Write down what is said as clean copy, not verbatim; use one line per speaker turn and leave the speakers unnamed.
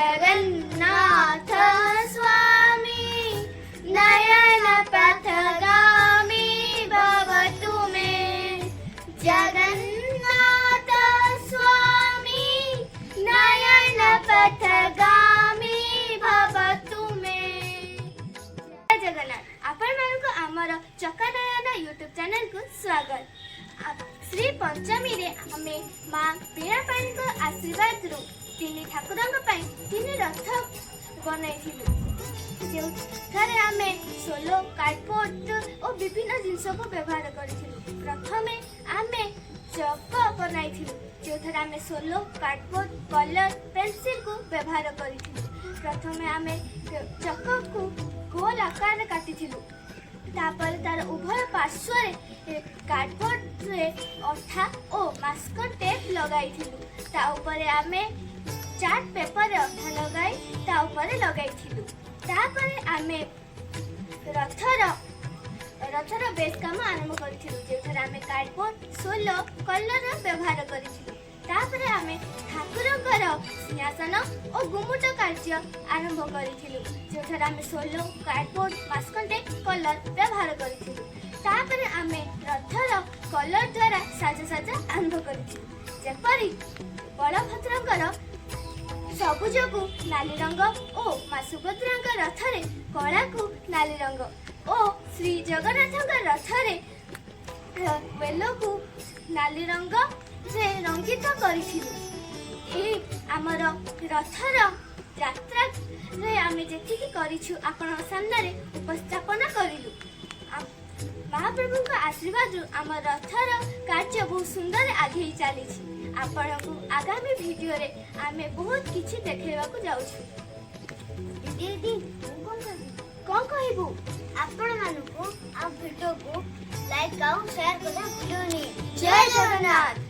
जगन्नाथ स्वामी नयन पथगामी भवतु मे। जगन्नाथ स्वामी नयन पथगामी भवतु मे। जय जगन्नाथ। आपण मानक आमर चकानयन यूट्यूब चैनल को स्वागत। श्री पंचमी रे आमे माँ बीणापाणी को आशीर्वाद रु तीन ठाकुर तीन रथ बनई जो आमे सोलो कार्डबोर्ड और विभिन्न जिनस को व्यवहार करूँ। प्रथमे आमे चक बनाई जो आमे सोलो कार्डबोर्ड कलर पेंसिल को व्यवहार करूँ। प्रथमे आमे चक को गोल आकार काटी तापर तार उभय पार्श्व कार्डबोर्ड रे अठा और मास्क टेप लगाई ता ऊपर आमे चार्ट पेपर अठा लगाई ता ऊपर लगाई तापर आमे रथर बेस काम आरंभ करिथिलु जेथरा आमे कार्डबोर्ड सोलो कलर व्यवहार करिथिलु। तापर आमे ठाकुरंकर सिंहासन और गुमुट कार्य आरंभ करिथिलु जेथरा आमे सोलो कार्डबोर्ड मास्कटे कलर व्यवहार करिथिलु। तापर आमे रथर कलर द्वारा साजसज्जा आरंभ करिथिलु जेपरि बलभद्रंकर सबुज को नाली रंग और माँ सुभद्रांकर रथरे कला को नाली रंग और श्री जगन्नाथ रथरे वेलो को नाली रंग रे रंगित करिथिलु। आमर रथर यात्रा रे आमे जेतिकी करिछु आपण सामने रे उपस्थापन करिलु। महाप्रभु का आशीर्वाद आम रथर कार्य बहुत सुंदर आगे चली। आपण को आगामी वीडियो रे आमे बहुत किछि देखेबा को जाउछु। दीदी कौन कहबो आपण मानु को आ वीडियो को लाइक और शेयर करना भूलियोनी। जय जगन्नाथ।